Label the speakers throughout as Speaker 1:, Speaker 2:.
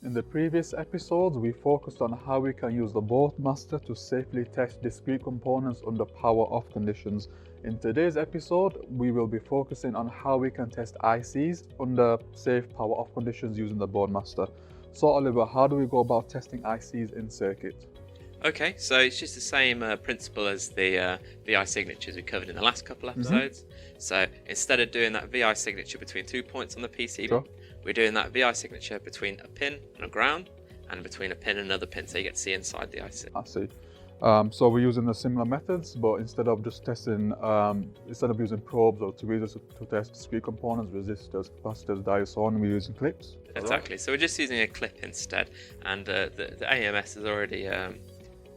Speaker 1: In the previous episodes, we focused on how we can use the BoardMaster to safely test discrete components under power-off conditions. In today's episode, we will be focusing on how we can test ICs under safe power-off conditions using the BoardMaster. So Oliver, how do we go about testing ICs in circuit?
Speaker 2: Okay, so it's just the same principle as the VI signatures we covered in the last couple episodes. So instead of doing that VI signature between 2 points on the PCB, we're doing that VI signature between a pin and a ground, and between a pin and another pin, so you get to see inside the IC.
Speaker 1: I see. So we're using the similar methods, but instead of just testing, instead of using probes or tweezers to test discrete components, resistors, capacitors, diodes, so on, we're using clips.
Speaker 2: Exactly. So we're just using a clip instead, and the AMS is already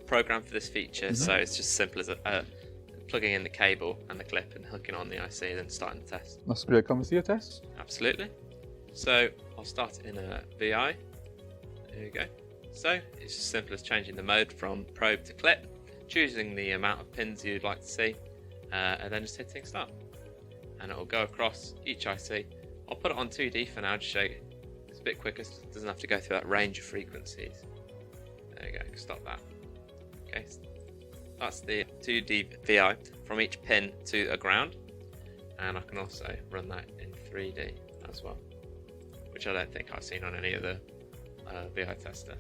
Speaker 2: programmed for this feature, so it's just simple as plugging in the cable and the clip and hooking on the IC, and then starting the test.
Speaker 1: That's great. Can we see a test?
Speaker 2: Absolutely. So I'll start it in a VI. There you go. So it's as simple as changing the mode from probe to clip, choosing the amount of pins you'd like to see, and then just hitting start. And it will go across each IC. I'll put it on 2D for now to show you. It's a bit quicker, so it doesn't have to go through that range of frequencies. There you go, stop that. Okay, so that's the 2D VI from each pin to a ground. And I can also run that in 3D as well, which I don't think I've seen on any of the VI tester.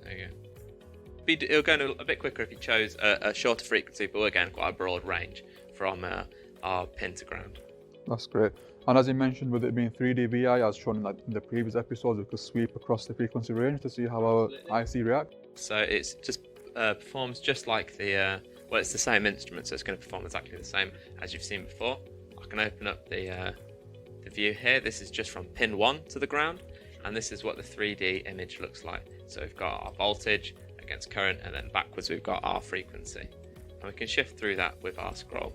Speaker 2: There you go. It'll go a bit quicker if you chose a shorter frequency, but again, quite a broad range from our pin to ground.
Speaker 1: That's great. And as you mentioned, with it being 3D VI, as shown in the previous episodes, we could sweep across the frequency range to see how our IC reacts.
Speaker 2: So it's just performs just like the, well, it's the same instrument, so it's going to perform exactly the same as you've seen before. I can open up the view here. This is just from pin 1 to the ground, and this is what the 3D image looks like. So we've got our voltage against current, and then backwards we've got our frequency. And we can shift through that with our scroll.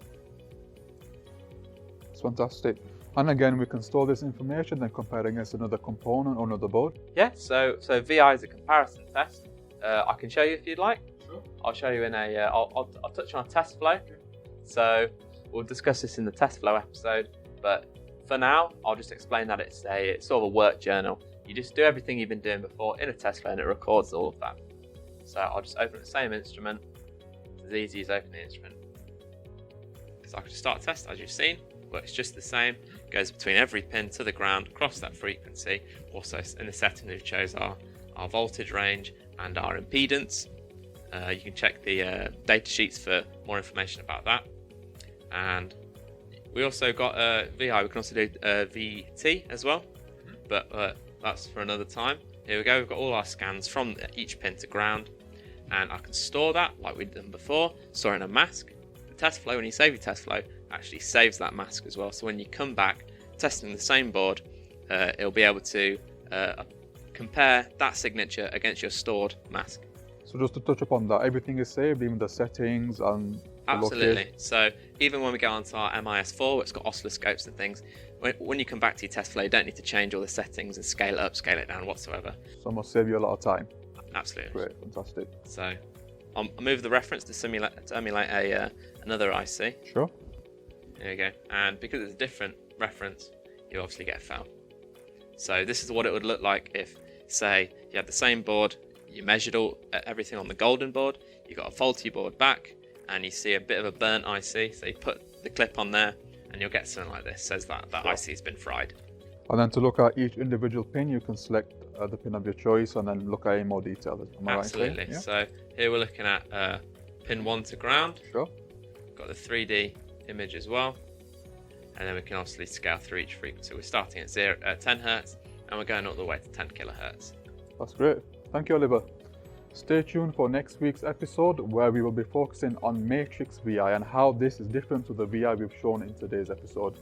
Speaker 1: It's fantastic. And again, we can store this information, then compare against another component or another board.
Speaker 2: Yeah, so VI is a comparison test. I can show you if you'd like. Sure. I'll show you in a, I'll touch on a test flow. So we'll discuss this in the test flow episode, but for now, I'll just explain that it's sort of a work journal. You just do everything you've been doing before in a test flow, and it records all of that. So I'll just open the same instrument. It's as easy as opening the instrument. So I can just start a test, as you've seen. Works just the same. Goes between every pin to the ground, across that frequency. Also in the setting we've chose our voltage range and our impedance. You can check the data sheets for more information about that. And we also got VI. We can also do VT as well, but that's for another time. Here we go. We've got all our scans from each pin to ground, and I can store that like we'd done before, store in a mask. The test flow, when you save your test flow, actually saves that mask as well. So when you come back testing the same board, it'll be able to compare that signature against your stored mask.
Speaker 1: So just to touch upon that, everything is saved, even the settings and
Speaker 2: absolutely. So even when we go onto our MIS4, where it's got oscilloscopes and things, when you come back to your test flow, you don't need to change all the settings and scale it up, scale it down whatsoever.
Speaker 1: So it must save you a lot of time.
Speaker 2: Absolutely.
Speaker 1: Great, fantastic.
Speaker 2: So I'll move the reference to emulate another IC.
Speaker 1: Sure.
Speaker 2: There you go. And because it's a different reference, you obviously get a fail. So this is what it would look like if, say, you had the same board, you measured everything on the golden board, you got a faulty board back, and you see a bit of a burnt IC. So you put the clip on there, and you'll get something like this. Says that IC has been fried.
Speaker 1: And then to look at each individual pin, you can select the pin of your choice, and then look at it in more detail.
Speaker 2: Absolutely. Right, so here we're looking at pin 1 to ground.
Speaker 1: Sure.
Speaker 2: Got the 3D image as well, and then we can obviously scale through each frequency. We're starting at 10 Hertz, and we're going all the way to 10 kilohertz.
Speaker 1: That's great. Thank you, Oliver. Stay tuned for next week's episode, where we will be focusing on matrix VI and how this is different to the VI we've shown in today's episode.